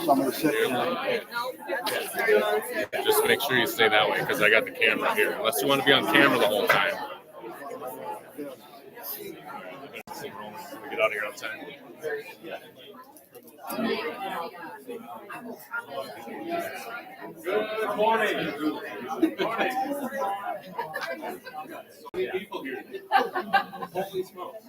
So I'm gonna sit down. Just make sure you stay that way because I got the camera here. Unless you want to be on camera the whole time. Get out of here on time. Good morning. Good morning. People here. Holy smokes.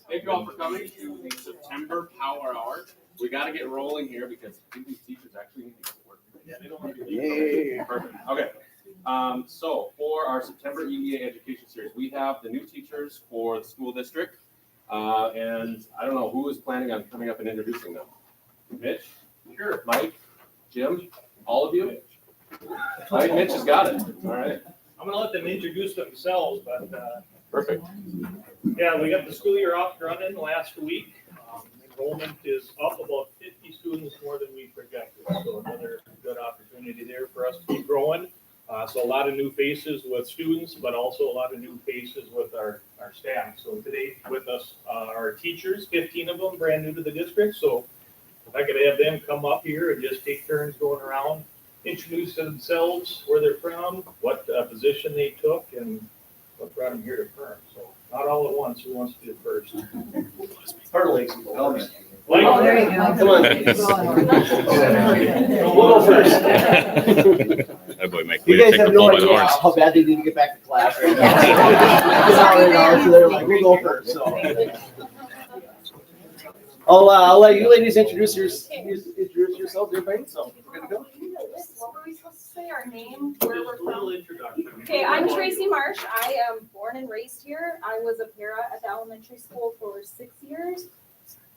Thank you all for coming to the September Power Hour. We got to get rolling here because these teachers actually need to get to work. Yeah, they don't need to leave. Yeah. Perfect. Okay. So for our September EDA education series, we have the new teachers for the school district. And I don't know who is planning on coming up and introducing them. Mitch? Sure. Mike? Jim? All of you? All right, Mitch has got it. All right. I'm going to let them introduce themselves, but Perfect. yeah, we got the school year off and running last week. Enrollment is up about 50 students more than we projected, so another good opportunity there for us to keep growing. So a lot of new faces with students, but also a lot of new faces with our staff. So today with us are teachers, 15 of them brand new to the district. So if I could have them come up here and just take turns going around, introduce themselves, where they're from, what position they took, and what brought them here to Perham. So not all at once. Who wants to do it first? Hardly. Mike? Oh, there you go. Come on. We'll go first. That boy Mike. You Way to guys take have the no bull by the idea horns. how bad they need to get back to class right now. So they're like, we'll go first. So. I'll let you ladies introduce yourselves, everybody. So we're gonna go. What were we supposed to say? Our name, where we're Just a little from? introduction. Okay, I'm Tracy Marsh. I am born and raised here. I was a para at the elementary school for 6 years.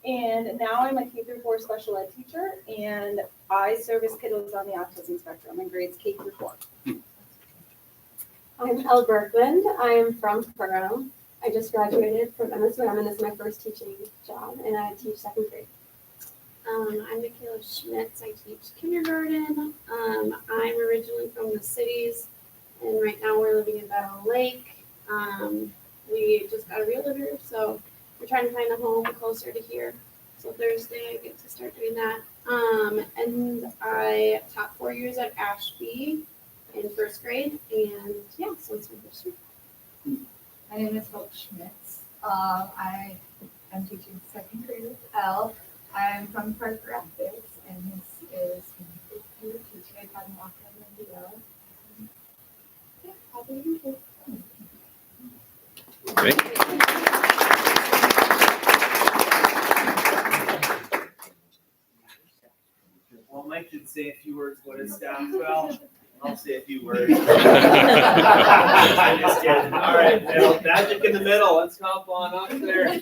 And now I'm a K-4 special ed teacher, and I service kiddos on the autism spectrum in grades K-4. I'm Elle Berkland. I am from Perham. I just graduated from MSUM, and this is my first teaching job, and I teach second grade. I'm Michaela Schmitz. I teach kindergarten. I'm originally from the cities, and right now we're living in Battle Lake. We just got a realtor, so we're trying to find a home closer to here. So Thursday I get to start doing that. And I taught 4 years at Ashby in first grade, and yeah, so it's my first year. My name is Hope Schmitz. I am teaching second grade with Elle. I'm from Park Rapids, and this is my fifth year teaching. I've had walk in India. Yeah, probably usual. Well, Mike did say a few words about his staff. Well, I'll say a few words. I'm just kidding. All right, now, magic in the middle. Let's hop on up there.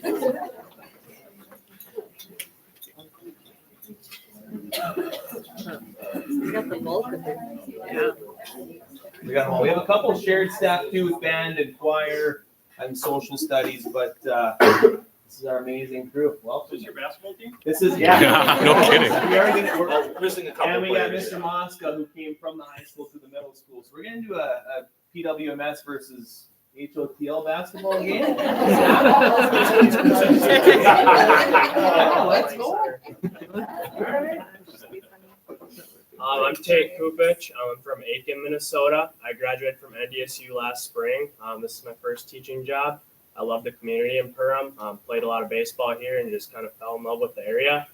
We have a couple shared staff too with band and choir and social studies, but this is our amazing crew. Well, Is this your basketball team? this is Yeah, no kidding. We're Missing a couple and we got players. Mr. Mosca who came from the high school to the middle school. So we're gonna do a PWMS versus HOTL basketball game. Oh, let's go. I'm Tate Kupich. I'm from Aiken, Minnesota. I graduated from NDSU last spring. This is my first teaching job. I love the community in Perham. Played a lot of baseball here and just kind of fell in love with the area.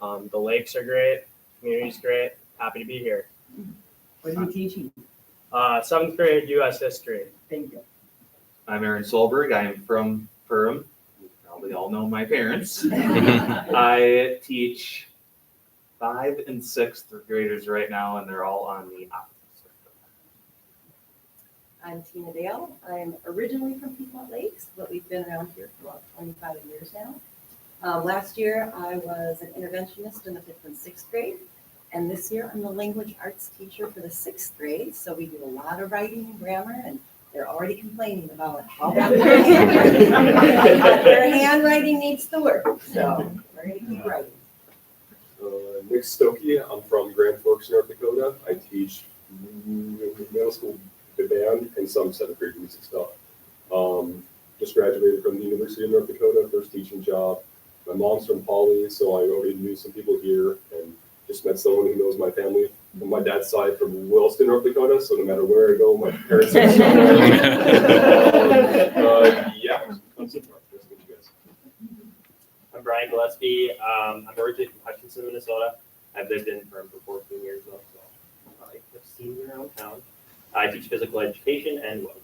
The lakes are great. Community's great. Happy to be here. What are you teaching? 7th grade U.S. history. Thank you. I'm Aaron Solberg. I'm from Perham. You probably all know my parents. I teach 5th and 6th graders right now, and they're all on the opposite spectrum. I'm Tina Dale. I'm originally from Piedmont Lakes, but we've been around here for about 25 years now. Last year, I was an interventionist in the 5th and 6th grade. And this year, I'm the language arts teacher for the 6th grade. So we do a lot of writing and grammar, and they're already complaining about how bad their handwriting needs the work. So we're going to keep writing. Nick Stokey. I'm from Grand Forks, North Dakota. I teach middle school band and some 7th grade music stuff. Just graduated from the University of North Dakota, first teaching job. My mom's from Pauley, so I already knew some people here, and just met someone who knows my family from my dad's side from Williston, North Dakota. So no matter where I go, my parents. Yeah, I'm so far. Just with you guys. I'm Brian Gillespie. I'm originally from Hutchinson, Minnesota. I've lived in Perham for 14 years now, so I have seen you around town. I teach physical education and wellness.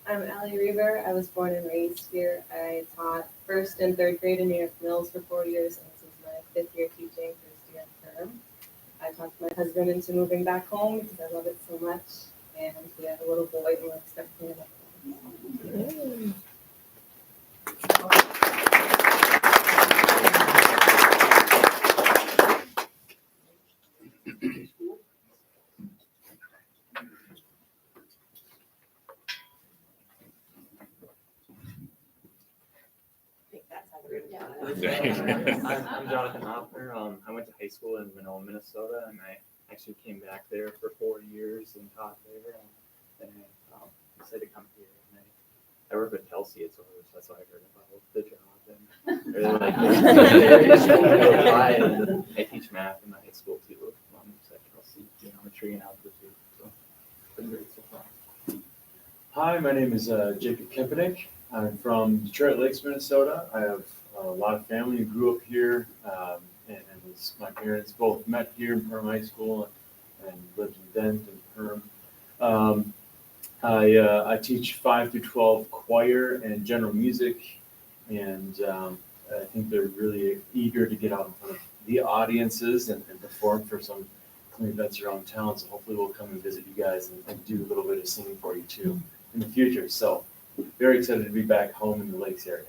I'm Allie Reaver. I was born and raised here. I taught first and third grade in New York Mills for 4 years, and this is my 5th year teaching, first year in Perham. I talked my husband into moving back home because I love it so much, and we have a little boy and we're expecting him at home. I'm Jonathan Hoffner. I went to high school in Winona, Minnesota, and I actually came back there for 4 years and taught there. And I decided to come here. And I work with Kelsey at Solar, so that's why I heard about the job. And I really like it. And I teach math in my high school too. So Kelsey, geometry and algebra too. So it's been great so far. Hi, my name is Jacob Kempenik. I'm from Detroit Lakes, Minnesota. I have a lot of family who grew up here, and my parents both met here in Perham High School and lived in Dent and Perham. I teach 5 through 12 choir and general music, and I think they're really eager to get out in front of the audiences and perform for some events around town. So hopefully we'll come and visit you guys and do a little bit of singing for you too in the future. So very excited to be back home in the Lakes area.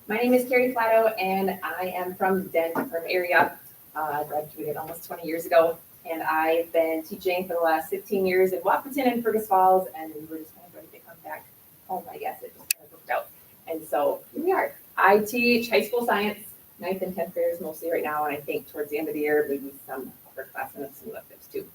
My name is Carrie Flatto, and I am from Dent, from area. I graduated almost 20 years ago, and I've been teaching for the last 15 years in Wahpeton and Fergus Falls, and we were just kind of ready to come back home, I guess. It just kind of worked out. And so here we are. I teach high school science, 9th and 10th graders mostly right now, and I think towards the end of the year, maybe some upperclassmen and some electives too.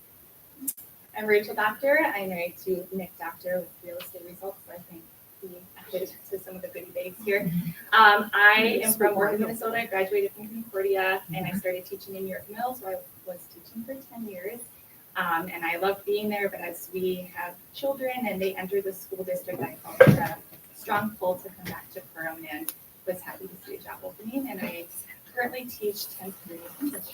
I'm Rachel Doctor. I'm married to Nick Doctor with Real Estate Results. So I think he added to some of the goodie bags here. I am from Oregon, Minnesota. I graduated from Concordia and I started teaching in New York Mills, where I was teaching for 10 years. And I love being there, but as we have children and they enter the school district, I felt a strong pull to come back to Perham and was happy to see a job opening. And I currently teach 10th grade English.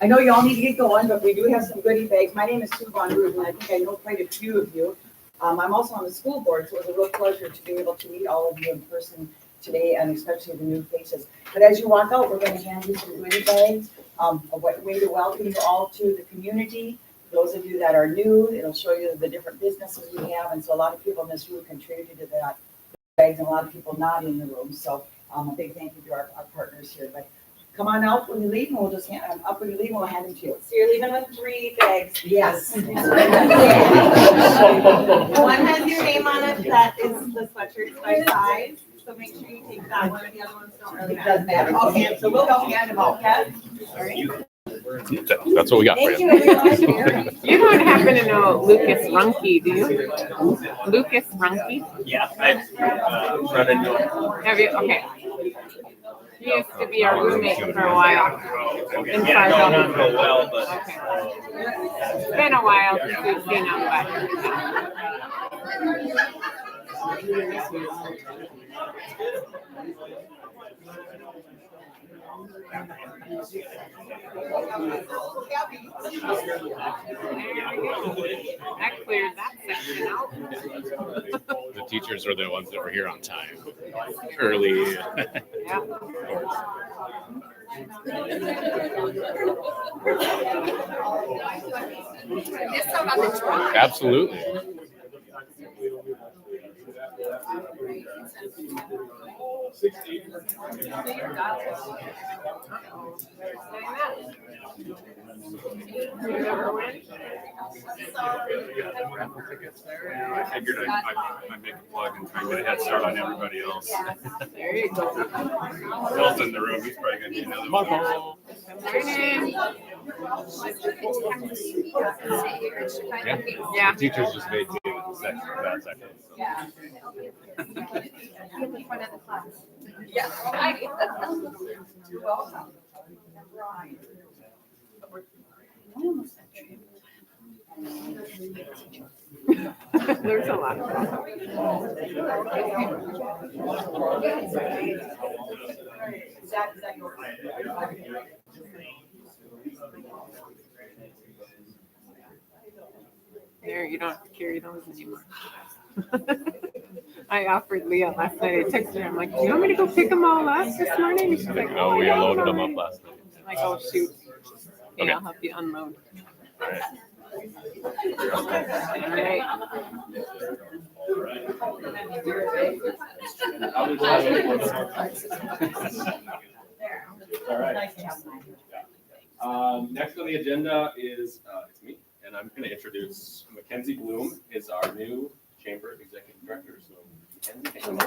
I know you all need to get going, but we do have some goodie bags. My name is Sue Von Root, and I think I know quite a few of you. I'm also on the school board, so it was a real pleasure to be able to meet all of you in person today, and especially the new faces. But as you walk out, we're going to hand you some goodie bags, a way to welcome you all to the community. Those of you that are new, it'll show you the different businesses we have, and so a lot of people in this room contributed to that bags, and a lot of people not in the room. So a big thank you to our partners here. But come on out when you leave, and we'll just hand up when you leave, and we'll hand them to you. So you're leaving with 3 bags. Yes. One has your name on it. That is the sweatshirt by size. So make sure you take that one. The other ones don't really It doesn't matter. Okay, so we'll go hand them out, okay? All right. That's what we got for Thank you. you, everyone. You don't happen to know Lucas Runke, do you? Lucas Runke? Yeah, I've run into him. Have you? Okay. He used to be our roommate for a while. In Yeah, no, Fargo. not real well, but. Okay. It's been a while since we've seen him, that cleared that section out. The teachers are the ones that were here on time. Early. Yeah. Of course. Absolutely. I figured I'd make a plug and try and get a head start on everybody else. There you go. Bill's in the room, he's probably gonna be another one. Yeah. The teachers just vacated. That's actually. Yeah. Yeah. You're welcome. There's a lot. Is that yours? There, you don't have to carry those anymore. I offered Leah last night. I texted her. I'm like, do you want me to go pick them all up this morning? And she's like, Oh, we yeah, loaded them Mom. up last night. I'm like, oh, shoot. Okay. Yeah, I'll help you unload. All right. All right. All right. Next on the agenda is, it's me, and I'm going to introduce Mackenzie Bloom, is our new Chamber Executive Director. So, Mackenzie,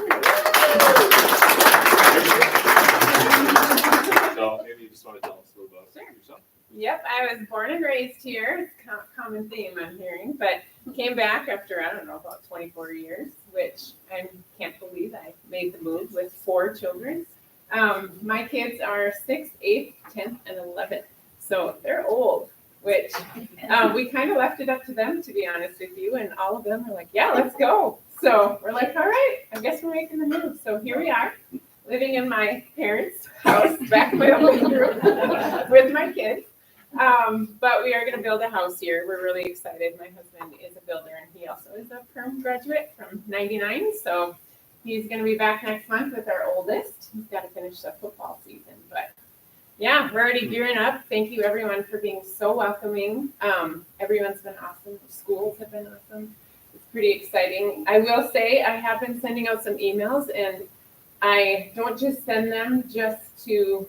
so maybe you just want to tell us a little about yourself. Yep, I was born and raised here. It's a common theme I'm hearing, but came back after, I don't know, about 24 years, which I can't believe I made the move with 4 children. My kids are 6th, 8th, 10th, and 11th. So they're old, which we kind of left it up to them, to be honest with you. And all of them are like, yeah, let's go. So we're like, all right, I guess we're making the move. So here we are, living in my parents' house, back in my old group with my kids. But we are going to build a house here. We're really excited. My husband is a builder, and he also is a Perm graduate from '99. So he's going to be back next month with our oldest. He's got to finish the football season. But yeah, we're already gearing up. Thank you, everyone, for being so welcoming. Everyone's been awesome. The schools have been awesome. It's pretty exciting. I will say I have been sending out some emails, and I don't just send them just to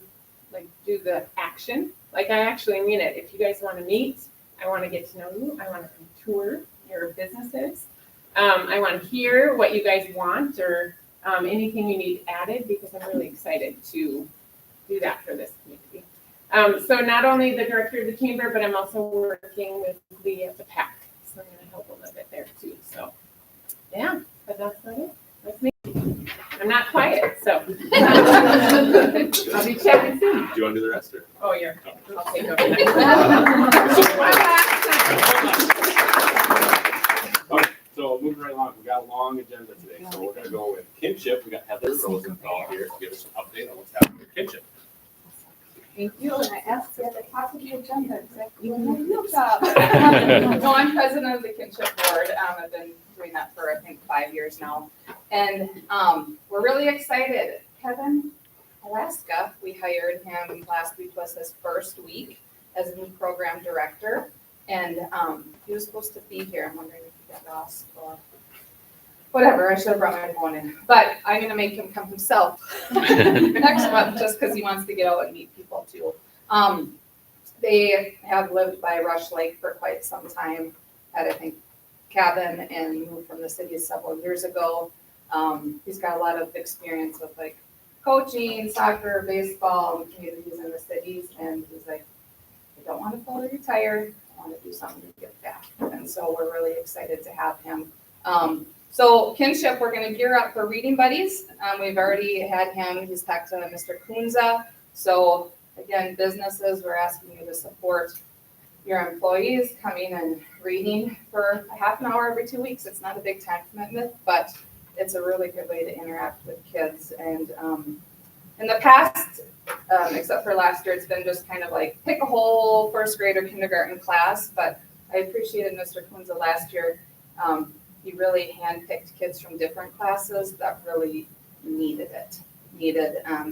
do the action. I actually mean it. If you guys want to meet, I want to get to know you. I want to tour your businesses. I want to hear what you guys want or anything you need added, because I'm really excited to do that for this community. So not only the director of the chamber, but I'm also working with Lee at the PAC. So I'm going to help a little bit there too. So yeah, but that's about it. That's me. I'm not quiet, so I'll be chatting soon. Do you want to do the rest? Or? Oh, you're. I'll take over. Okay, so moving right along, we got a long agenda today, so we're going to go with kinship. We got Heather Rosenthal here to give us an update on what's happening with kinship. Thank you, and I asked you at the top of the agenda, exactly what my real job. So I'm president of the kinship board. I've been doing that for, I think, 5 years now. And we're really excited. Kevin Alaska, we hired him last week, was his first week as a new program director. And he was supposed to be here. I'm wondering if he got lost or whatever. I should have brought my phone in. But I'm going to make him come himself next month just because he wants to get out and meet people too. They have lived by Rush Lake for quite some time, had, I think, cabin, and moved from the city several years ago. He's got a lot of experience with coaching, soccer, baseball, and communities in the cities. And he's like, I don't want to fully retire. I want to do something to give back. And so we're really excited to have him. So kinship, we're going to gear up for reading buddies. We've already had him. He's talked to Mr. Kunza. So again, businesses, we're asking you to support your employees coming and reading for a half an hour every 2 weeks. It's not a big time commitment, but it's a really good way to interact with kids. And in the past, except for last year, it's been just kind of pick a whole first grade or kindergarten class. But I appreciated Mr. Kunza last year. He really handpicked kids from different classes that really needed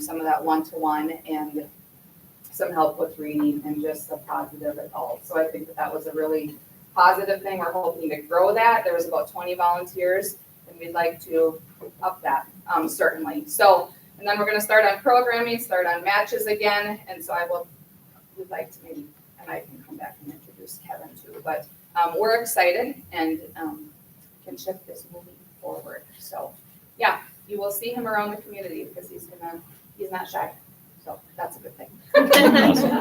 some of that one-to-one and some help with reading and just a positive adult. So I think that was a really positive thing. We're hoping to grow that. There was about 20 volunteers, and we'd like to up that, certainly. So, and then we're going to start on programming, start on matches again. And so we'd like to maybe, and I can come back and introduce Kevin too. But we're excited, and kinship is moving forward. So yeah, you will see him around the community because he's not shy. So that's a good thing.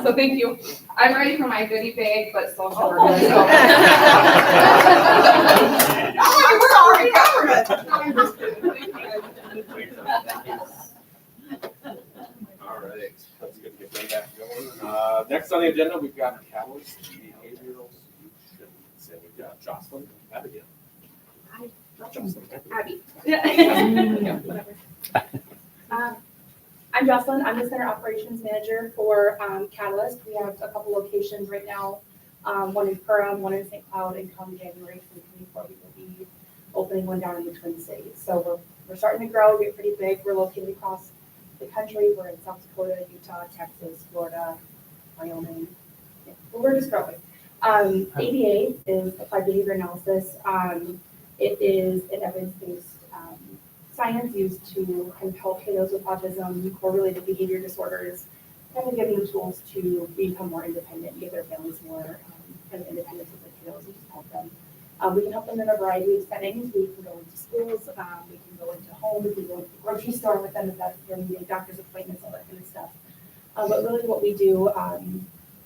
So thank you. I'm ready for my goodie bag, but social work. So. on the agenda, we've got Catalyst Behavioral Solutions, and we've got Jocelyn Abigail. Hi. Jocelyn. Abby. Yeah, whatever. I'm Jocelyn. I'm the Center Operations Manager for Catalyst. We have a couple locations right now. One in Perham, one in St. Cloud, and come January 2024, we will be opening one down in the Twin Cities. So we're starting to grow, get pretty big. We're located across the country. We're in South Dakota, Utah, Texas, Florida, Wyoming. Yeah, but we're just growing. ABA is Applied Behavior Analysis. It is an evidence-based science used to kind of help kiddos with autism or related behavior disorders, kind of give them the tools to become more independent, give their families more kind of independence with the kiddos and just help them. We can help them in a variety of settings. We can go into schools, we can go into homes, we can go into the grocery store with them if that's their needing doctor's appointments, all that kind of stuff. But really what we do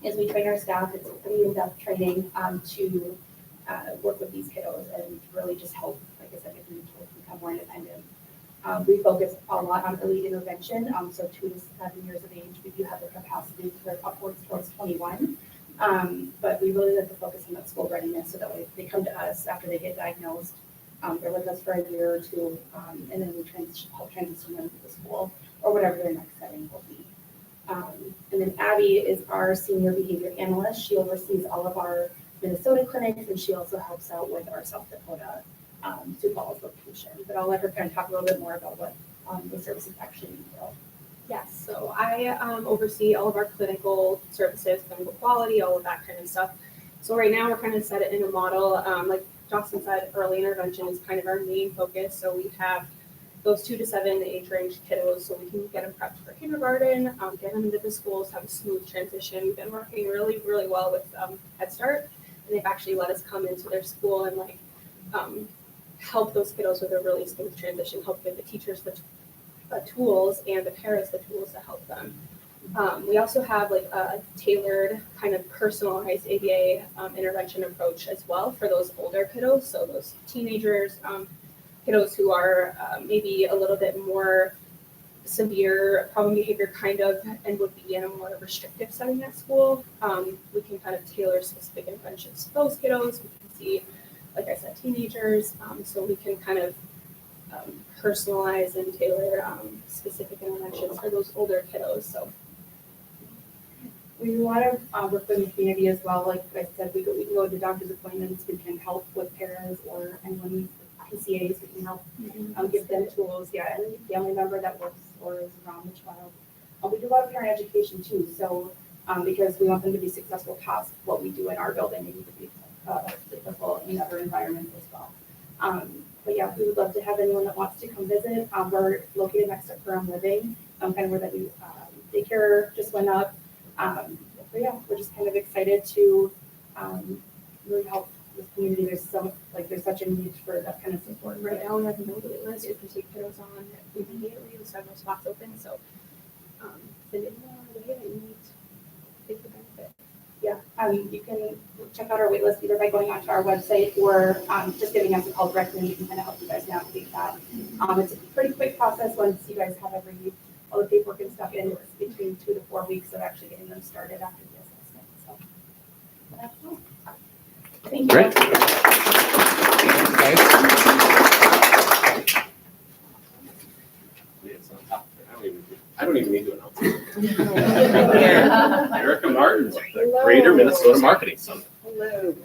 is we train our staff. It's a pretty in-depth training to work with these kiddos and really just help, like I said, give them the tools to become more independent. We focus a lot on early intervention, so 2 to 7 years of age. We do have the capacity for upwards towards 21. But we really like to focus on that school readiness so that way they come to us after they get diagnosed. They're with us for a year or two, and then we help transition them to the school or whatever their next setting will be. And then Abby is our senior behavior analyst. She oversees all of our Minnesota clinics, and she also helps out with our South Dakota Sioux Falls location. But I'll let her kind of talk a little bit more about what the services actually entail. Yes, so I oversee all of our clinical services, clinical quality, all of that kind of stuff. So right now we're kind of set it in a model, like Jocelyn said, early intervention is kind of our main focus. So we have those 2 to 7 age range kiddos, so we can get them prepped for kindergarten, get them into the schools, have a smooth transition. We've been working really, really well with Head Start, and they've actually let us come into their school and help those kiddos with a really smooth transition, help give the teachers the tools and the parents the tools to help them. We also have a tailored kind of personalized ABA intervention approach as well for those older kiddos. So those teenagers, kiddos who are maybe a little bit more severe problem behavior kind of and would be in a more restrictive setting at school. We can kind of tailor specific interventions to those kiddos. We can see, like I said, teenagers. So we can kind of personalize and tailor specific interventions for those older kiddos. So we want to work with the community as well. Like I said, we can go to doctor's appointments. We can help with parents or anyone, PCAs. We can help give them tools. Yeah, any family member that works or is around the child. We do a lot of parent education too. So because we want them to be successful past what we do in our building, they need to be successful in other environments as well. But yeah, we would love to have anyone that wants to come visit. We're located next to Perham Living, kind of where that new daycare just went up. But yeah, we're just kind of excited to really help this community. There's such a need for that kind of support. Right now, we have no wait list. We can take kiddos on immediately. We have no spots open, so send it the way that you need to take the benefit. Yeah, you can check out our wait list either by going onto our website or just giving us a call directly. We can kind of help you guys navigate that. It's a pretty quick process once you guys have all the paperwork and stuff in. It's between 2 to 4 weeks of actually getting them started after the assessment. So that's all. Thank you. Great. I don't even need to announce it. Erica Martin, the Greater Minnesota Marketing Summit. Hello.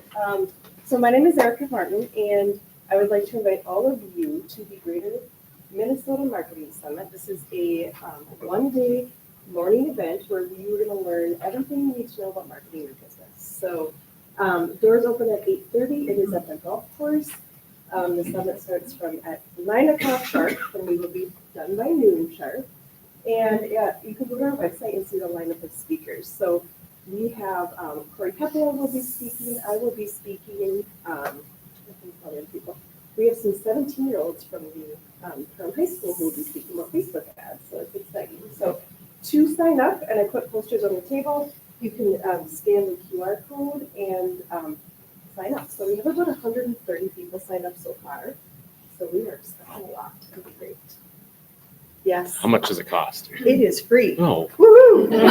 So my name is Erica Martin, and I would like to invite all of you to the Greater Minnesota Marketing Summit. This is a one-day morning event where we are going to learn everything you need to know about marketing your business. So doors open at 8:30. It is at the golf course. The summit starts from at 9 o'clock sharp, and we will be done by noon sharp. And you can go to our website and see the lineup of speakers. So we have Corey Pepel will be speaking. I will be speaking. I think other people. We have some 17-year-olds from high school who will be speaking about Facebook ads. So it's exciting. So to sign up, and I put posters on the table. You can scan the QR code and sign up. So we have about 130 people signed up so far. So we are expecting a lot. It'll be great. Yes. How much does it cost? It is free. Oh. Woo-hoo! Okay.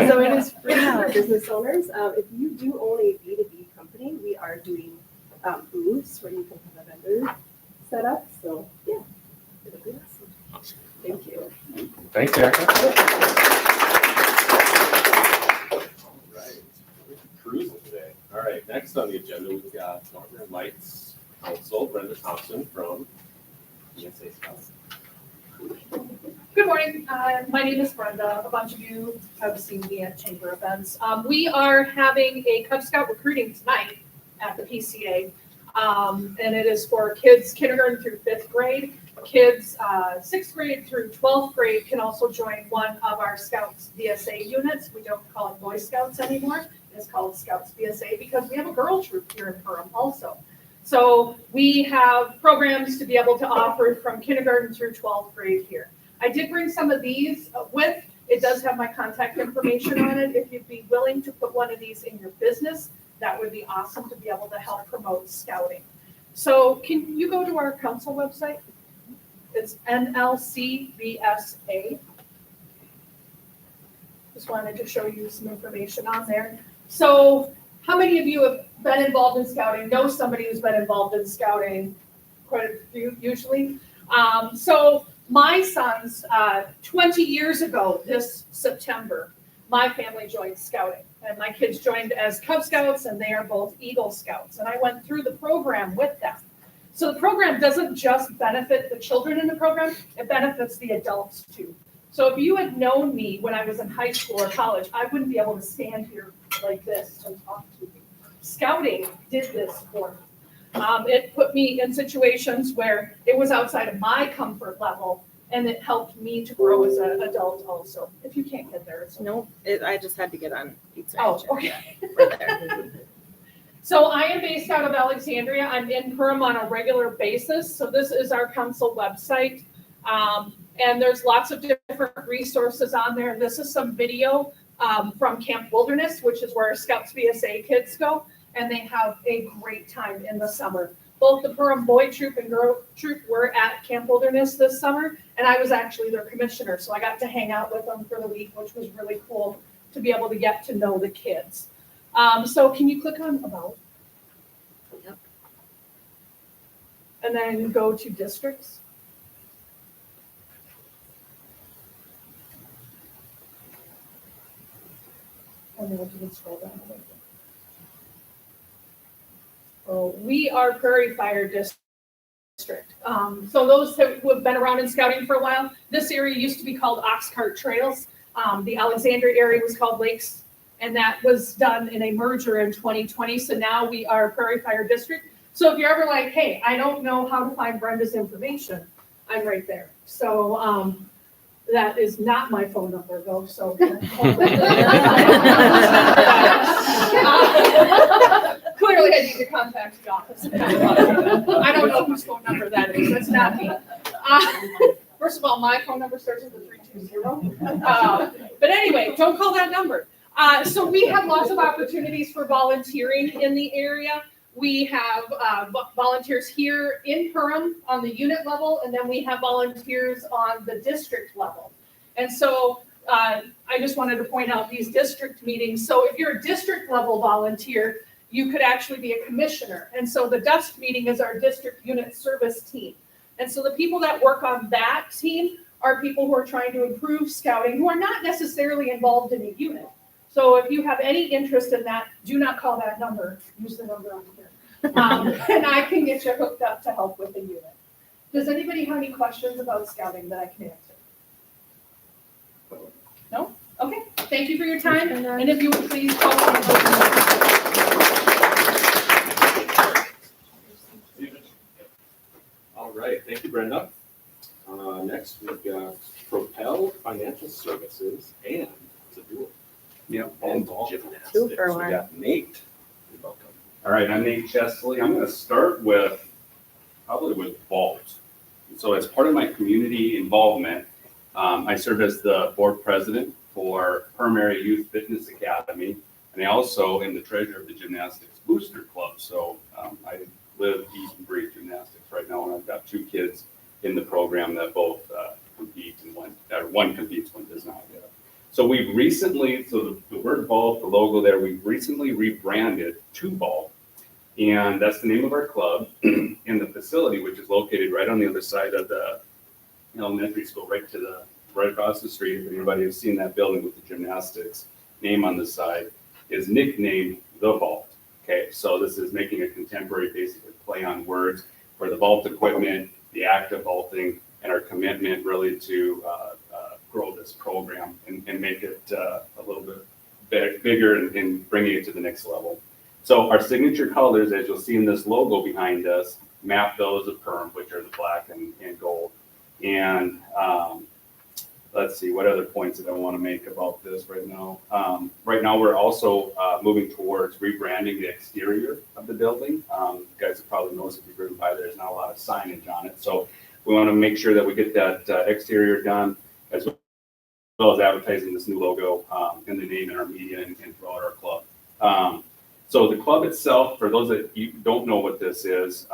So it is free for business owners. If you do own a B2B company, we are doing booths where you can have a vendor set up. So yeah, it'll be awesome. Thank you. Thanks, Erica. Cruising today. All right, next on the agenda, we've got Northern Lights Council, Brenda Thompson from ESA Scouts. Good morning. My name is Brenda. A bunch of you have seen me at chamber events. We are having a Cub Scout recruiting tonight at the PCA. And it is for kids kindergarten through 5th grade. Kids 6th grade through 12th grade can also join one of our Scouts BSA units. We don't call it Boy Scouts anymore. It's called Scouts BSA because we have a girl troop here in Perham also. So we have programs to be able to offer from kindergarten through 12th grade here. I did bring some of these with. It does have my contact information on it. If you'd be willing to put one of these in your business, that would be awesome to be able to help promote scouting. So can you go to our council website? It's NLCBSA. Just wanted to show you some information on there. So how many of you have been involved in scouting, know somebody who's been involved in scouting? Quite a few, usually. So my sons, 20 years ago this September, my family joined scouting. And my kids joined as Cub Scouts, and they are both Eagle Scouts. And I went through the program with them. So the program doesn't just benefit the children in the program, it benefits the adults too. So if you had known me when I was in high school or college, I wouldn't be able to stand here like this and talk to you. Scouting did this for me. It put me in situations where it was outside of my comfort level, and it helped me to grow as an adult also. If you can't get there, it's No, I just had to get on pizza. Oh, okay. We're there. So I am based out of Alexandria. I'm in Perham on a regular basis. So this is our council website. And there's lots of different resources on there. This is some video from Camp Wilderness, which is where our Scouts BSA kids go. And they have a great time in the summer. Both the Perham Boy Troop and Girl Troop were at Camp Wilderness this summer. And I was actually their commissioner. So I got to hang out with them for the week, which was really cool to be able to get to know the kids. So can you click on About? Yep. And then go to Districts. And then you can scroll down a little bit. Oh, we are Prairie Fire District. So those who have been around in scouting for a while, this area used to be called Oxcart Trails. The Alexandria area was called Lakes. And that was done in a merger in 2020. So now we are Prairie Fire District. So if you're ever like, hey, I don't know how to find Brenda's information, I'm right there. So that is not my phone number though. So clearly I need to contact the office. I don't know whose phone number that is. That's not me. First of all, my phone number starts with a 320. But anyway, don't call that number. So we have lots of opportunities for volunteering in the area. We have volunteers here in Perham on the unit level, and then we have volunteers on the district level. And so I just wanted to point out these district meetings. So if you're a district level volunteer, you could actually be a commissioner. And so the DUST meeting is our district unit service team. And so the people that work on that team are people who are trying to improve scouting, who are not necessarily involved in a unit. So if you have any interest in that, do not call that number. Use the number on here. And I can get you hooked up to help with the unit. Does anybody have any questions about scouting that I can answer? No? Okay. Thank you for your time. And if you would please call All right, thank you, Brenda. Next, we've got Propel Financial Services and Zadul. Yep. And gymnastics. Two for We one. got Nate. Welcome. All right, I'm Nate Chesley. I'm going to start with vault. So as part of my community involvement, I serve as the board president for Perham Area Youth Fitness Academy, and I also am the treasurer of the Gymnastics Booster Club. So I live, eat, and breathe gymnastics right now, and I've got 2 kids in the program that both compete and one competes, one does not. So we've recently, so the word Vault, the logo there, we've recently rebranded to Vault. And that's the name of our club in the facility, which is located right on the other side of the elementary school, right across the street. If anybody has seen that building with the gymnastics name on the side, is nicknamed the Vault. Okay, so this is making a contemporary basically play on words for the vault equipment, the act of vaulting, and our commitment really to grow this program and make it a little bit bigger and bringing it to the next level. So our signature colors, as you'll see in this logo behind us, map those of Perm, which are the black and gold. And let's see, what other points did I want to make about this right now? Right now, we're also moving towards rebranding the exterior of the building. You guys have probably noticed if you've driven by, there's not a lot of signage on it. So we want to make sure that we get that exterior done, as well as advertising this new logo in the name in our media and throughout our club. So the club itself, for those that you don't know what this is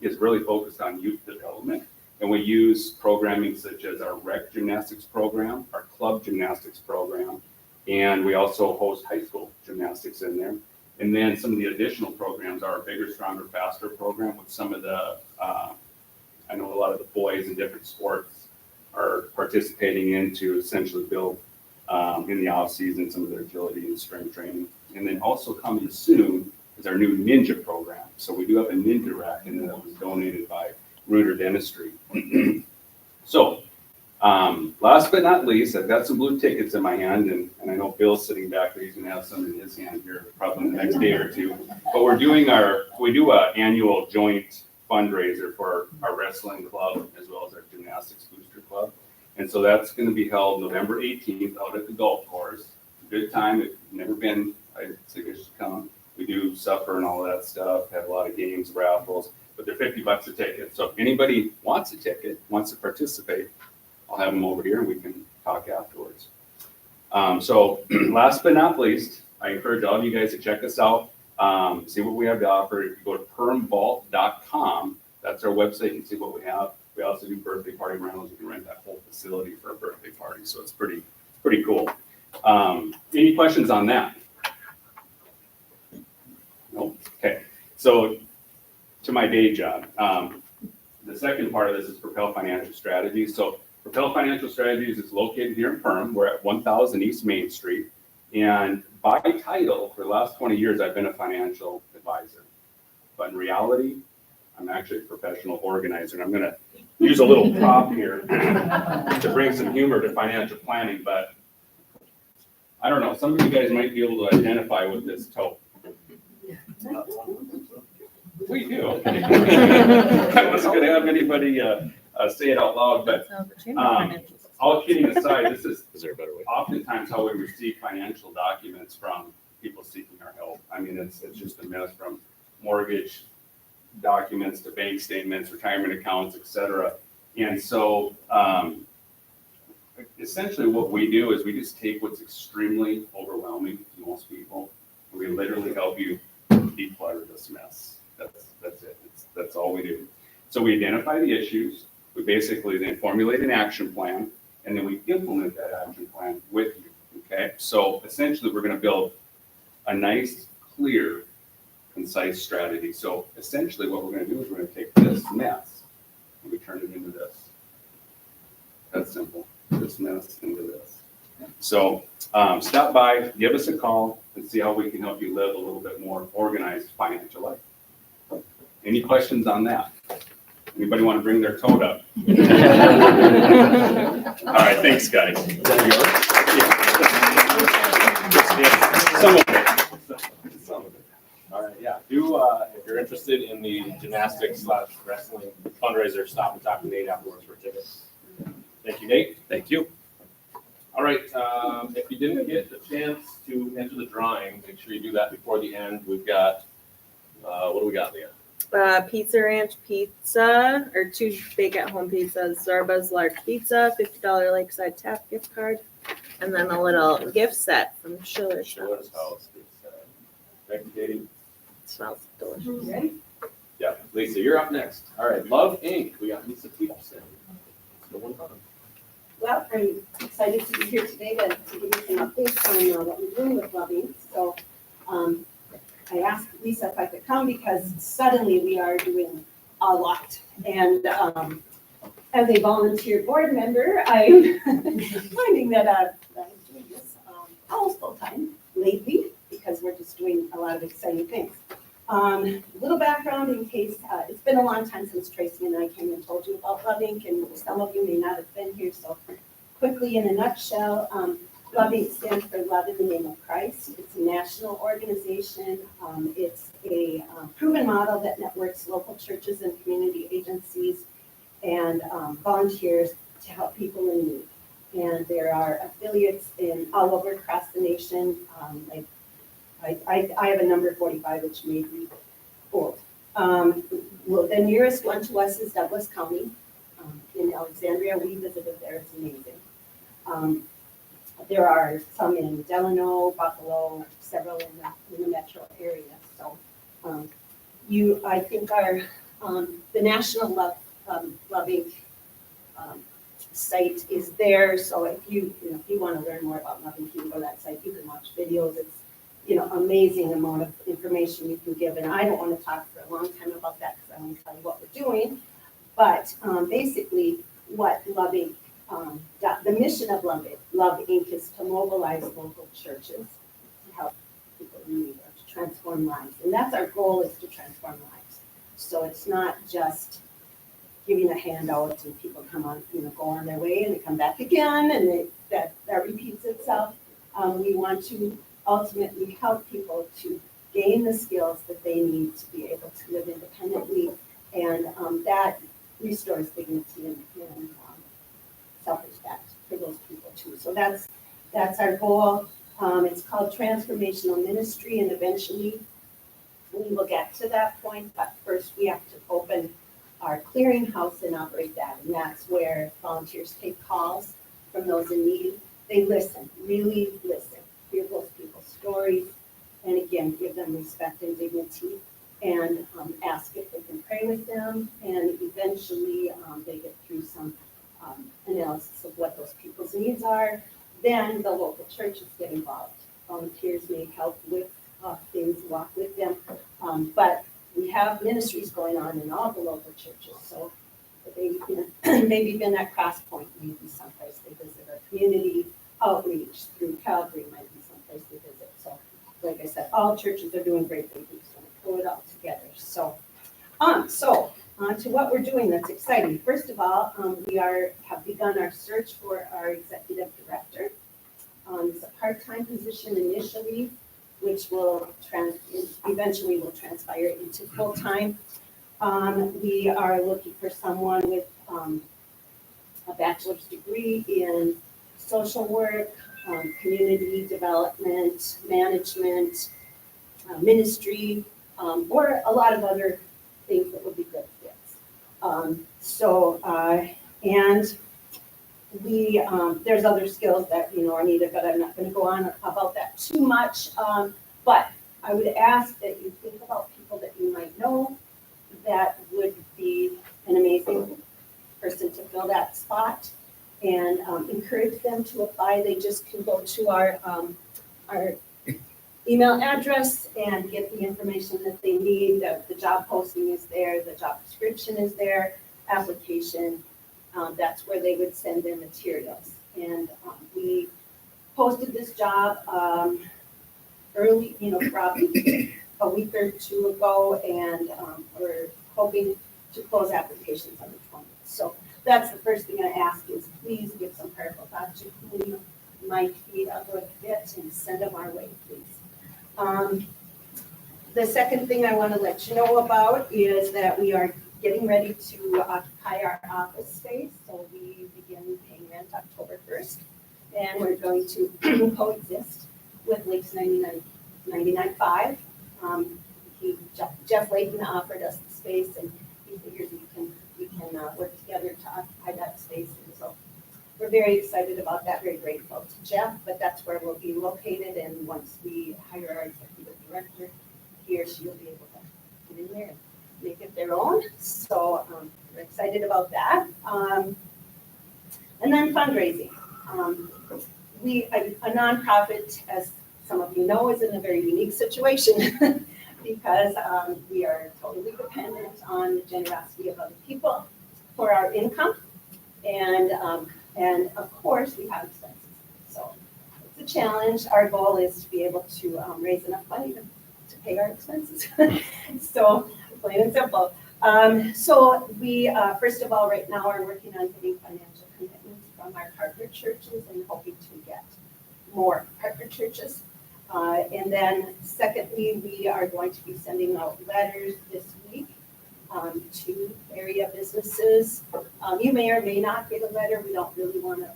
really focused on youth development. And we use programming such as our rec gymnastics program, our club gymnastics program, and we also host high school gymnastics in there. And then some of the additional programs are our Bigger, Stronger, Faster program with some of the, I know a lot of the boys in different sports are participating in to essentially build in the off season some of their agility and strength training. And then also coming soon is our new ninja program. So we do have a ninja rack and that was donated by Reuter Dentistry. So last but not least, I've got some blue tickets in my hand and I know Bill's sitting back there. He's gonna have some in his hand here probably in the next day or two. But we do an annual joint fundraiser for our wrestling club as well as our gymnastics booster club. And so that's gonna be held November 18th out at the golf course. Good time, if you've never been, I'd suggest you come. We do supper and all that stuff, have a lot of games, raffles, but they're $50 a ticket. So if anybody wants a ticket, wants to participate, I'll have them over here and we can talk afterwards. So last but not least, I encourage all of you guys to check us out, see what we have to offer. If you go to permvault.com, that's our website, you can see what we have. We also do birthday party rentals. You can rent that whole facility for a birthday party. So it's pretty cool. Any questions on that? No? Okay. So to my day job, the second part of this is Propel Financial Strategies. So Propel Financial Strategies is located here in Perm. We're at 1000 East Main Street. And by title, for the last 20 years, I've been a financial advisor. But in reality, I'm actually a professional organizer. And I'm going to use a little prop here to bring some humor to financial planning. But I don't know, some of you guys might be able to identify with this toe. We do. I wasn't going to have anybody say it out loud, but all kidding aside, this is there a better way? Oftentimes how we receive financial documents from people seeking our help. I mean, it's just a mess, from mortgage documents to bank statements, retirement accounts, etc. And so essentially what we do is we just take what's extremely overwhelming to most people, and we literally help you declutter this mess. That's it. That's all we do. So we identify the issues. We basically then formulate an action plan, and then we implement that action plan with you. Okay. So essentially, we're going to build a nice, clear, concise strategy. So essentially, what we're going to do is we're going to take this mess and we turn it into this. That's simple. This mess into this. So stop by, give us a call, and see how we can help you live a little bit more organized financial life. Any questions on that? Anybody want to bring their toad up? All right, thanks, guys. Is that yours? Some of it. Some of it. All right, yeah. If you're interested in the gymnastics/wrestling fundraiser, stop and talk to Nate afterwards for tickets. Thank you, Nate. Thank you. All right, if you didn't get a chance to enter the drawing, make sure you do that before the end. We've got, what do we got, Leah? Pizza Ranch pizza, or 2 bake-at-home pizzas, Zarba's large pizza, $50 Lakeside Tap gift card, and then a little gift set from Schiller's Schiller's House. Thank you, Katie. Smells delicious. Yeah. Lisa, you're up next. All right, Love Inc. We got Lisa Peterson. Go on. Well, I'm excited to be here today to give you some updates on what we're doing with Loving. So I asked Lisa if I could come because suddenly we are doing a lot. And as a volunteer board member, I'm finding that I'm doing this almost full time lately because we're just doing a lot of exciting things. Little background in case, it's been a long time since Tracy and I came and told you about Love Inc. and some of you may not have been here, so quickly in a nutshell, Love Inc. stands for Love in the Name of Christ. It's a national organization. It's a proven model that networks local churches and community agencies and volunteers to help people in need. And there are affiliates in all over across the nation, like I have a number 45, which may be old. Well, the nearest one to us is Douglas County in Alexandria. We visited there, it's amazing. There are some in Delano, Buffalo, several in the metro area. So I think our, the National Love Inc. Site is there. So if you want to learn more about Love Inc., you can go to that site. You can watch videos. It's amazing amount of information you can give. And I don't want to talk for a long time about that because I want to tell you what we're doing. But basically, what Love Inc., the mission of Love Inc. is to mobilize local churches to help people in need or to transform lives. And that's our goal, is to transform lives. So it's not just giving a handout and people come on, go on their way and they come back again and that repeats itself. We want to ultimately help people to gain the skills that they need to be able to live independently, and that restores dignity and self-respect for those people too. So that's our goal. It's called transformational ministry, and eventually we will get to that point, but first we have to open our clearinghouse and operate that, and that's where volunteers take calls from those in need. They listen, really listen, hear those people's stories, and again, give them respect and dignity, and ask if they can pray with them, and eventually they get through some analysis of what those people's needs are. Then the local churches get involved. Volunteers may help with things, walk with them, but we have ministries going on in all the local churches, so they've maybe been at Crosspoint, maybe someplace they visit, or community outreach through Calvary might be someplace they visit. So like I said, all churches are doing great things, so we pull it all together. So on to what we're doing that's exciting. First of all, we have begun our search for our executive director. It's a part-time position initially, which will eventually will transpire into full-time. We are looking for someone with a bachelor's degree in social work, community development, management, ministry, or a lot of other things that would be good fits. And we there's other skills that are needed, but I'm not going to go on about that too much. But I would ask that you think about people that you might know that would be an amazing person to fill that spot, and encourage them to apply. They just can go to our email address and get the information that they need. The job posting is there, the job description is there, application. That's where they would send their materials. And we posted this job early, probably a week or two ago, and we're hoping to close applications on the 20th. So that's the first thing I ask is please give some prayerful thought to who might be a good fit and send them our way, please. The second thing I want to let you know about is that we are getting ready to occupy our office space. So we begin paying rent October 1st, and we're going to coexist with Lakes 99.5. Jeff Layton offered us the space, and he figures we can work together to occupy that space. And so we're very excited about that, very grateful to Jeff, but that's where we'll be located. And once we hire our executive director, he or she will be able to get in there and make it their own. So we're excited about that. And then fundraising. A nonprofit, as some of you know, is in a very unique situation because we are totally dependent on the generosity of other people for our income. And of course, we have expenses. So it's a challenge. Our goal is to be able to raise enough money to pay our expenses. So plain and simple. So we, first of all, right now are working on getting financial commitments from our partner churches and hoping to get more partner churches. And then secondly, we are going to be sending out letters this week to area businesses. You may or may not get a letter. We don't really want to,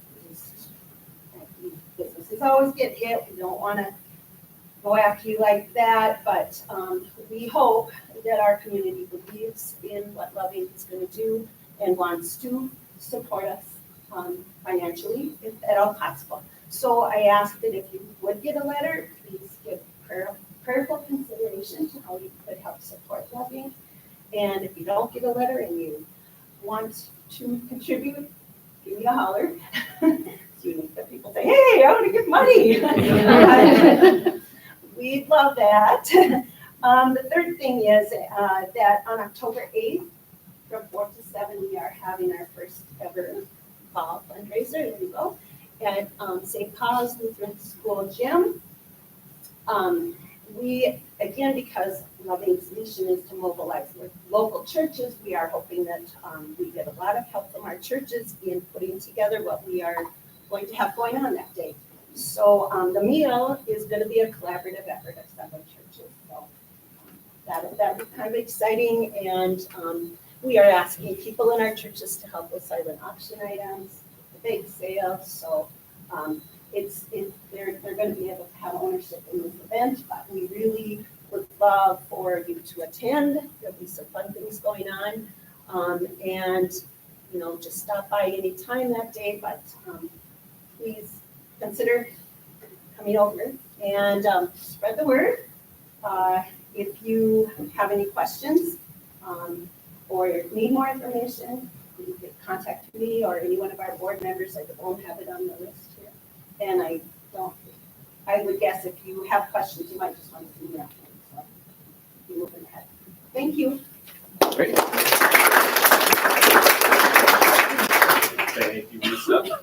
businesses always get hit. We don't want to go after you like that, but we hope that our community believes in what Loving is going to do and wants to support us financially, if at all possible. So I ask that if you would get a letter, please give prayerful consideration to how you could help support Loving. And if you don't get a letter and you want to contribute, give me a holler. So that people say, hey, I want to give money. We'd love that. The third thing is that on October 8th, from 4 to 7, we are having our first ever fall fundraiser. There you go. At St. Paul's Lutheran School Gym. We, again, because Loving's mission is to mobilize local churches, we are hoping that we get a lot of help from our churches in putting together what we are going to have going on that day. So the meal is going to be a collaborative effort of several churches. So that was kind of exciting, and we are asking people in our churches to help with silent auction items, the bake sale. So they're going to be able to have ownership in this event, but we really would love for you to attend. There'll be some fun things going on, and just stop by any time that day. But please consider coming over and spread the word. If you have any questions or need more information, you can contact me or any one of our board members. I won't have it on the list here. And I would guess if you have questions, you might just want to email me. So be moving ahead. Thank you. Great. Thank you, Lisa.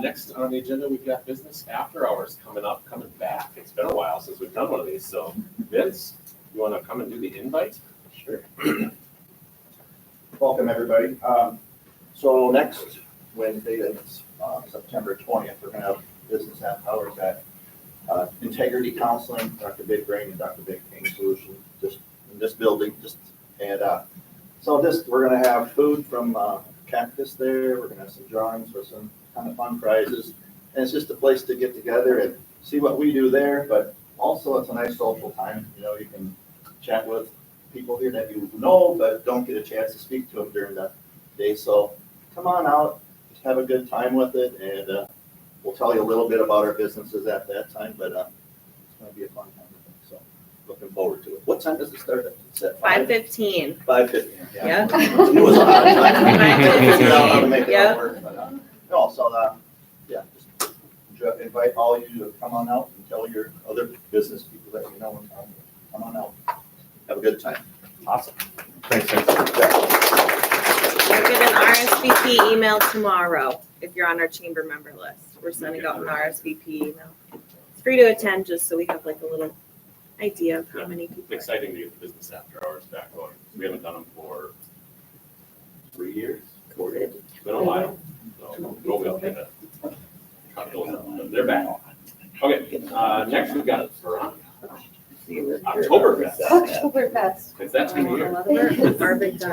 Next on the agenda, we've got business after hours coming back. It's been a while since we've done one of these. So Vince, you want to come and do the invite? Sure. Welcome, everybody. So next Wednesday, it's September 20th, we're going to have business after hours at Integrity Counseling, Dr. Big Brain and Dr. Big Pain Solution, just in this building. We're going to have food from Cactus there. We're going to have some drawings with some kind of fun prizes. And it's just a place to get together and see what we do there, but also it's a nice social time. You can chat with people here that you know, but don't get a chance to speak to them during the day. So come on out, just have a good time with it, and we'll tell you a little bit about our businesses at that time, but it's going to be a fun time. So looking forward to it. What time does it start at? It's at 5:15. 5:15, yeah. Yep. I knew it was a hot time. Figure out how to make it all Yep. work, but just invite all of you to come on out and tell your other business people that you know and come on out. Have a good time. Awesome. Thanks. You'll get an RSVP email tomorrow if you're on our chamber member list. We're sending out an RSVP email. It's free to attend, just so we have like a little idea of how many people. It's exciting to get the business after hours back going. We haven't done them for 3 years. COVID. It's been a while. So we'll be able to cut those out. They're back. Okay, next we've got Veronica. Oktoberfest. Oktoberfest. It's that time of year. Arvig.nets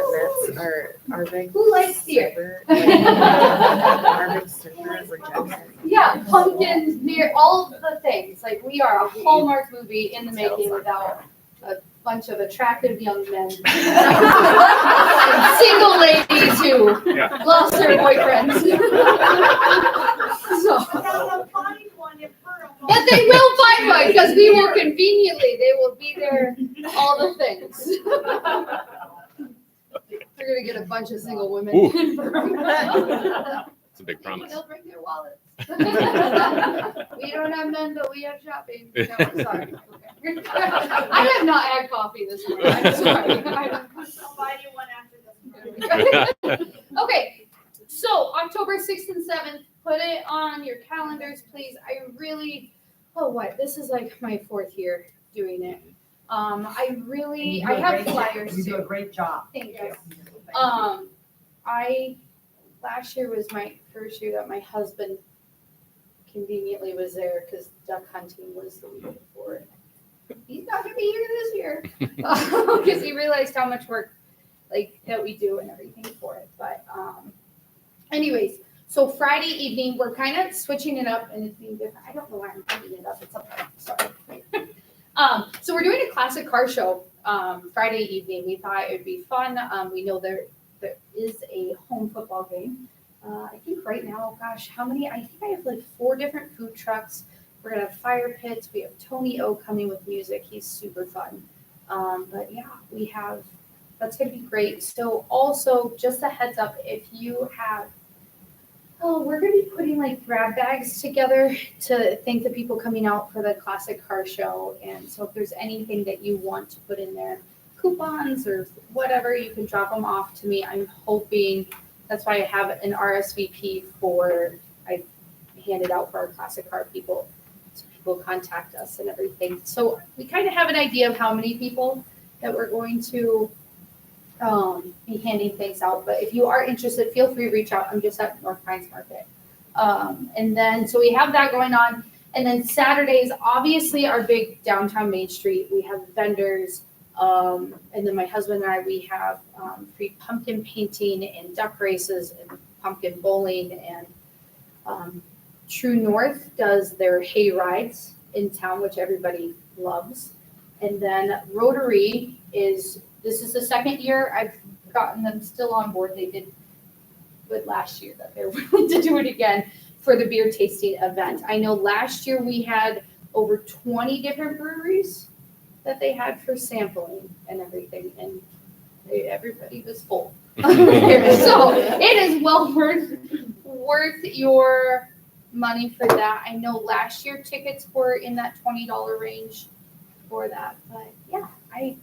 are Arvig. Who likes beer? Arvig Center rejection. Yeah, pumpkins, beer, all of the things. Like, we are a Hallmark movie in the making without a bunch of attractive young men. Single ladies who lost their boyfriends. But they will find one, because we will conveniently, they will be there, all the things. you're gonna get a bunch of single women. Ooh. in Burma. It's a big promise. They'll bring their wallets. We don't have men, but we have shopping. No, I'm sorry. Okay. I have not had coffee this morning. I'm sorry. I'll buy you one after this. Okay, so October 6th and 7th, put it on your calendars, please. I really, this is like my 4th year doing it. I have flyers too. You do a great job. Thank you. Last year was my first year that my husband conveniently was there because duck hunting was the week before it. He's not gonna be here this year because he realized how much work that we do and everything for it. But anyways, so Friday evening we're kind of switching it up and it's being different. I don't know why I'm putting it up. It's up there. Sorry. So we're doing a classic car show Friday evening. We thought it would be fun. We know there is a home football game. I think right now, gosh, I think I have like 4 different food trucks. We're gonna have fire pits. We have Tony O coming with music. He's super fun. But yeah, that's gonna be great. So also just a heads up, if you have, we're gonna be putting like grab bags together to thank the people coming out for the classic car show. And so if there's anything that you want to put in there, coupons or whatever, you can drop them off to me. I'm hoping, that's why I have an RSVP I handed out for our classic car people. So people contact us and everything. So we kind of have an idea of how many people that we're going to be handing things out. But if you are interested, feel free to reach out. I'm just at North Pines Market. And then, so we have that going on. And then Saturdays, obviously our big downtown Main Street, we have vendors. And then my husband and I, we have free pumpkin painting and duck races and pumpkin bowling. And True North does their hay rides in town, which everybody loves. And then Rotary this is the 2nd year I've gotten them still on board. They did it last year that they're willing to do it again for the beer tasting event. I know last year we had over 20 different breweries that they had for sampling and everything, and everybody was full. So it is well worth your money for that. I know last year tickets were in that $20 range for that, but yeah, I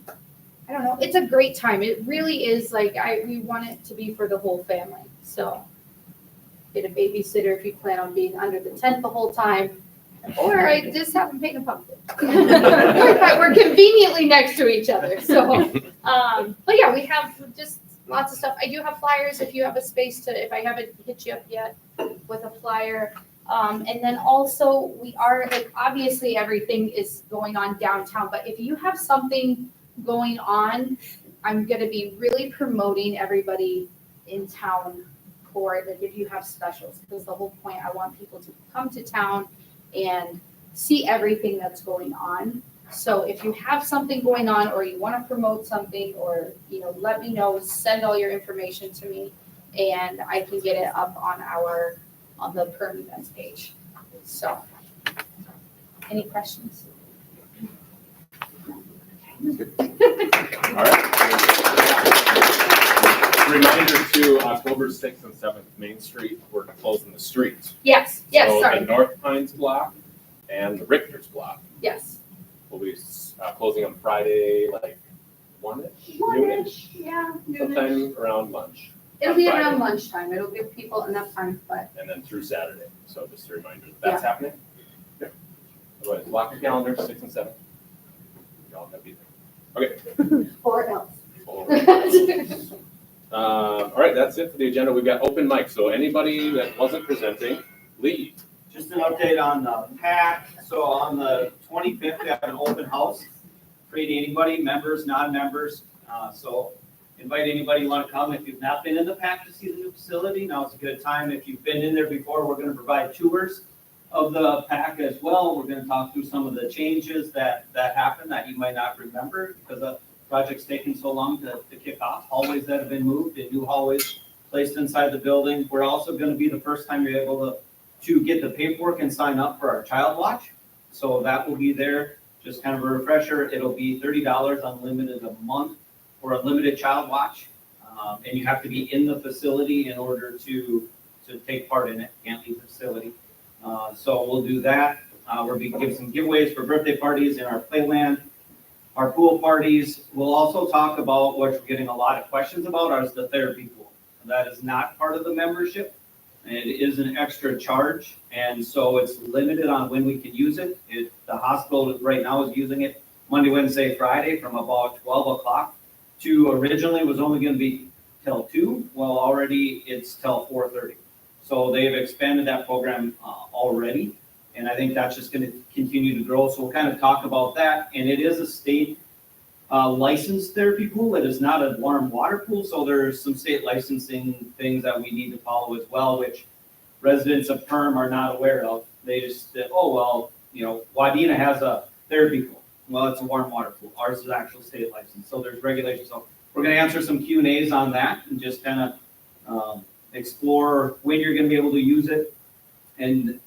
don't know. It's a great time. It really is. We want it to be for the whole family. So get a babysitter if you plan on being under the tent the whole time. Or I just haven't painted a pumpkin. We're conveniently next to each other. So, but yeah, we have just lots of stuff. I do have flyers if you have a space if I haven't hit you up yet with a flyer. And then also we are, obviously everything is going on downtown, but if you have something going on, I'm going to be really promoting everybody in town for it. If you have specials, because the whole point, I want people to come to town and see everything that's going on. So if you have something going on or you want to promote something or, let me know, send all your information to me and I can get it up on the Perm events page. So any questions? All right. Reminder to October 6th and 7th, Main Street, we're closing the streets. Yes, So sorry. the North Pines block and the Richter's block Yes. will be closing on Friday, like 1-ish? One-ish, yeah. Sometime around lunch. It'll on be Friday. around lunchtime. It'll give people enough time, but And then through Saturday. So just a reminder that's happening. Yeah. Otherwise, block your calendar, 6 and 7. Y'all have to be there. Okay. or else. All right, that's it for the agenda. We've got open mic, so anybody that wasn't presenting, leave. Just an update on PAC. So on the 25th, we have an open house. Free to anybody, members, non-members. So invite anybody you want to come. If you've not been in the PAC to see the new facility, now's a good time. If you've been in there before, we're going to provide tours of the PAC as well. We're going to talk through some of the changes that happened that you might not remember because the project's taken so long to kick off. Hallways that have been moved and new hallways placed inside the building. We're also going to be the first time you're able to get the paperwork and sign up for our Child Watch. So that will be there. Just kind of a refresher. It'll be $30 unlimited a month for unlimited Child Watch. And you have to be in the facility in order to take part in it, can't leave the facility. So we'll do that. We'll be giving some giveaways for birthday parties in our playland. Our pool parties, we'll also talk about what we're getting a lot of questions about is the therapy pool. That is not part of the membership. And it is an extra charge. And so it's limited on when we can use it. The hospital right now is using it Monday, Wednesday, Friday from about 12 o'clock to originally was only going to be till 2. Well, already it's till 4:30. So they've expanded that program already. And I think that's just going to continue to grow. So we'll kind of talk about that. And it is a state licensed therapy pool. It is not a warm water pool. So there's some state licensing things that we need to follow as well, which residents of Perm are not aware of. They just said, oh, well, Wadena has a therapy pool. Well, it's a warm water pool. Ours is actual state license. So there's regulations. So we're going to answer some Q&As on that and just kind of explore when you're going to be able to use it. And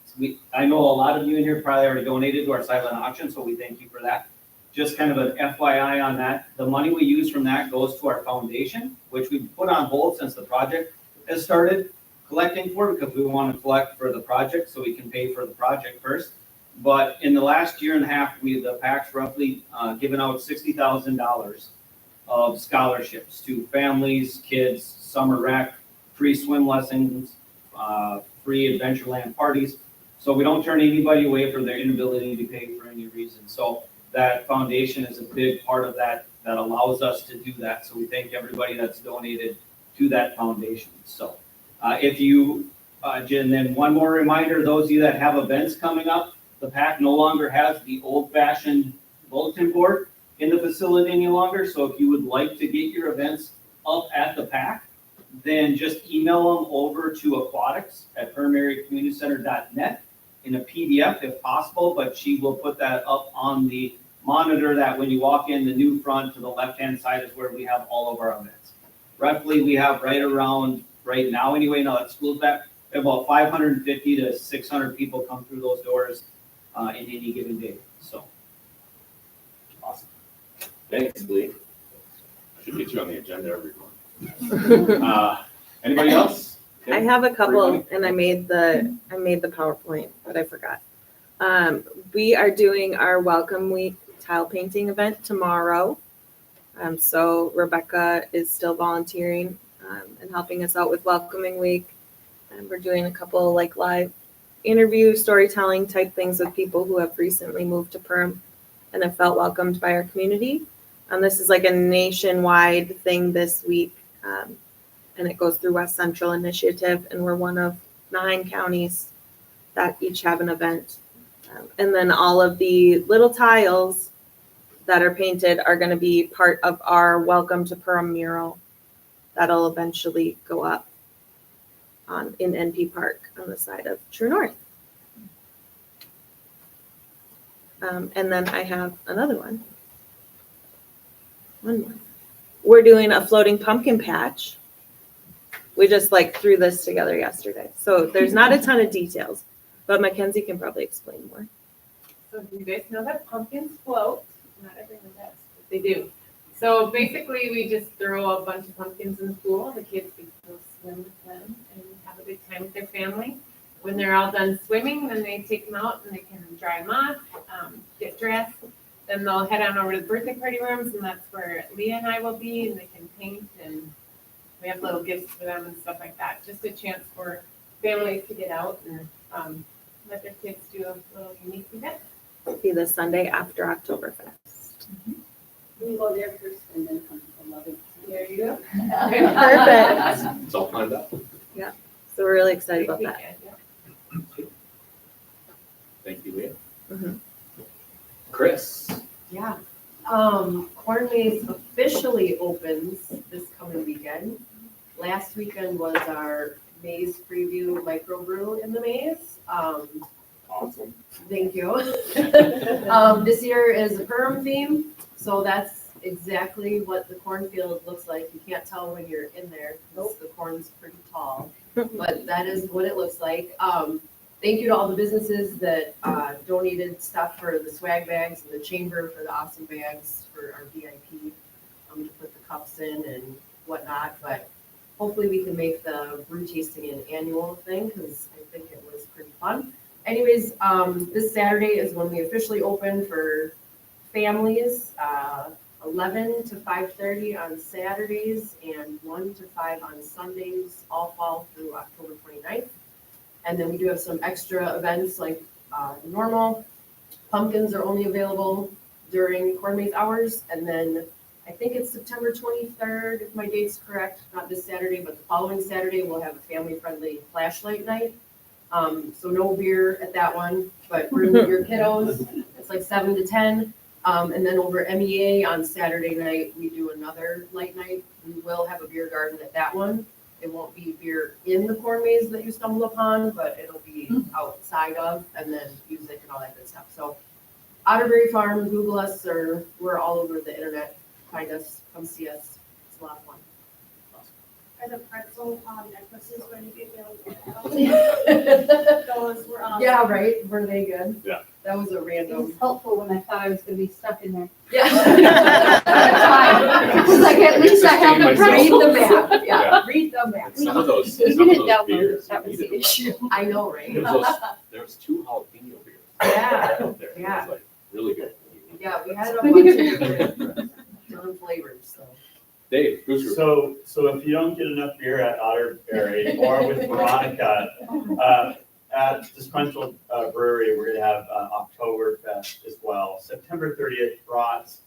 I know a lot of you in here probably already donated to our silent auction, so we thank you for that. Just kind of an FYI on that. The money we use from that goes to our foundation, which we put on hold since the project has started collecting for, because we want to collect for the project so we can pay for the project first. But in the last year and a half, the PAC's roughly given out $60,000 of scholarships to families, kids, summer rec, free swim lessons, free Adventureland parties. So we don't turn anybody away for their inability to pay for any reason. So that foundation is a big part of that allows us to do that. So we thank everybody that's donated to that foundation. So if you, and then one more reminder, those of you that have events coming up, the PAC no longer has the old-fashioned bulletin board in the facility any longer. So if you would like to get your events up at the PAC, then just email them over to aquatics@permareacommunitycenter.net in a PDF if possible, but she will put that up on the monitor that when you walk in the new front to the left-hand side is where we have all of our events. Roughly, we have right now anyway, now that school's back, about 550 to 600 people come through those doors in any given day. So, awesome. Thanks, Lee. Should get you on the agenda every month. Anybody else? I have a couple, and I made the PowerPoint, but I forgot. We are doing our Welcome Week tile painting event tomorrow. So Rebecca is still volunteering and helping us out with Welcoming Week. And we're doing a couple live interview, storytelling type things with people who have recently moved to Perm and have felt welcomed by our community. This is a nationwide thing this week. And it goes through West Central Initiative, and we're one of 9 counties that each have an event. And then all of the little tiles that are painted are going to be part of our Welcome to Perm mural that'll eventually go up in NP Park on the side of True North. And then I have another one. One more. We're doing a floating pumpkin patch. We just threw this together yesterday. So there's not a ton of details, but Mackenzie can probably explain more. So do you guys know that pumpkins float? Not everyone does, but they do. So basically we just throw a bunch of pumpkins in the pool. The kids can go swim with them and have a good time with their family. When they're all done swimming, then they take them out and they can dry them off, get dressed. Then they'll head on over to the birthday party rooms, and that's where Leah and I will be, and they can paint, and we have little gifts for them and stuff like that. Just a chance for families to get out and let their kids do a little unique event. It'll be the Sunday after Oktoberfest. We go there first and then come to Loving. There you go. Perfect. It's all planned out. Yeah. So we're really excited about that. Thank you, Leah. Mm-hmm. Chris. Yeah. Corn Maze officially opens this coming weekend. Last weekend was our maze preview microbrew in the maze. Awesome. Thank you. This year is a Perm theme, so that's exactly what the cornfield looks like. You can't tell when you're in there because the corn's pretty tall, but that is what it looks like. Thank you to all the businesses that donated stuff for the swag bags and the chamber for the awesome bags for our VIP to put the cups in, and whatnot, but hopefully we can make the brew tasting an annual thing, because I think it was pretty fun. Anyways, this Saturday is when we officially open for families, 11 to 5:30 on Saturdays and 1 to 5 on Sundays, all fall through October 29th. And then we do have some extra events like normal. Pumpkins are only available during corn maze hours. And then I think it's September 23rd, if my date's correct, not this Saturday, but the following Saturday, we'll have a family-friendly flashlight night. So no beer at that one, but bring your kiddos. It's like 7 to 10. And then over MEA on Saturday night, we do another light night. We will have a beer garden at that one. It won't be beer in the corn maze that you stumble upon, but it'll be outside of, and then music and all that good stuff. So Otterberry Farm, Google us, or we're all over the internet. Find us, come see us. It's a lot of fun. Are the pretzel necklaces going to be available? Those were awesome. Yeah, right? Were they good? Yeah. That was a It random. was helpful when I thought I was gonna be stuck in there. Yeah. That's fine. Because like at least I have the Read pretzel. the map. Yeah. Yeah, read the map. Some of those, We some of didn't those download beers. it, that we was needed the to issue. I know, right? There was 2 jalapeno beers. Yeah, out there. It yeah. was like really good. Yeah, we had a bunch of different flavors, so. Dave, Booster. So if you don't get enough beer at Otterberry or with Veronica, at Disgruntled Brewery, we're gonna have Oktoberfest as well. September 30th, brats,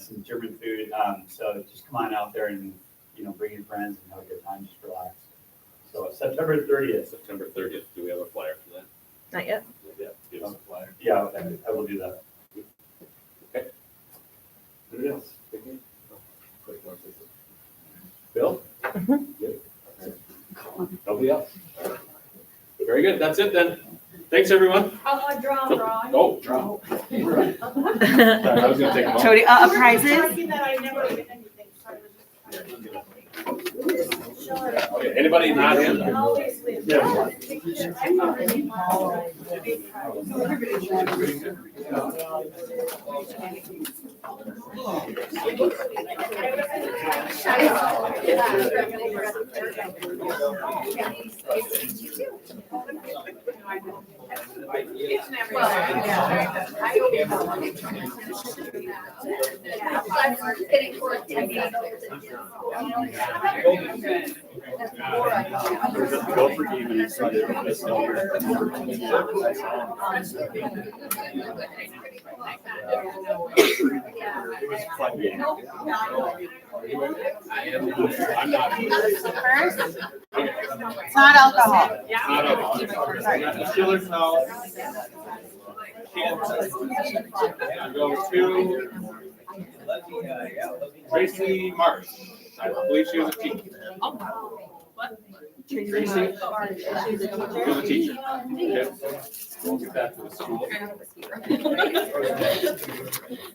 some German food. So just come on out there and, bring your friends and have a good time, just relax. So September 30th. September 30th. Do we have a flyer for that? Not yet. Yeah, give us a flyer. Yeah, okay, I will do that. Okay. Anybody else? Bill? Good. Nobody else? Very good. That's it then. Thanks, everyone. I'll draw, Oh, draw. Sorry, I was gonna take a moment. Jody, prizes? That I never get anything, so I was just. Okay, anybody not in? Always live. Yeah. I'm already. Go for even inside of this I'm not. It's not alcohol. Not alcohol. The Steelers house. Kansas. Go to Tracy Marsh. I believe she was a teacher. Tracy? She was a teacher. Okay. We'll get that to the school.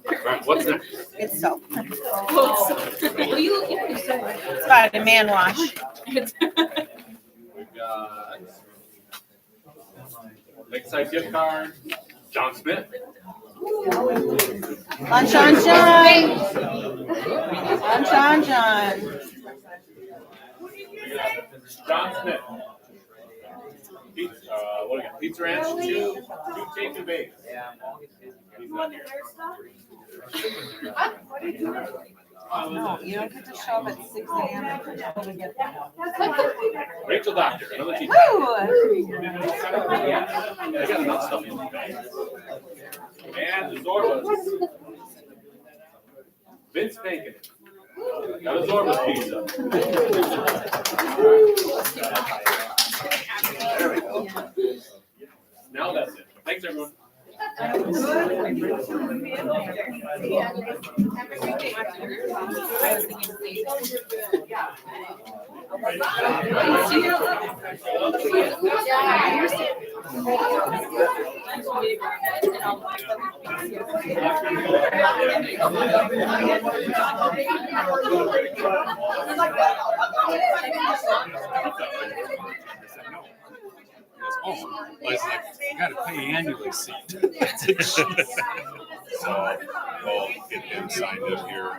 All right, what's next? It's soap. What are you looking for? It's about a man wash. We've got Lakeside gift card, John Smith. Lunch on John. Lunch on John. John Smith. Pizza, what do we got? Pizza Ranch, two take and bake. He's not here. No, you don't get to show up at 6 a.m. Rachel Doctor, another teacher. Woo! They got enough stuff in there. And the Zorbas. Vince Bacon. Got a Zorbas pizza. There we go. Now that's it. Thanks, everyone. Oh, it's like, you gotta pay annually seat. So we'll get them signed up here.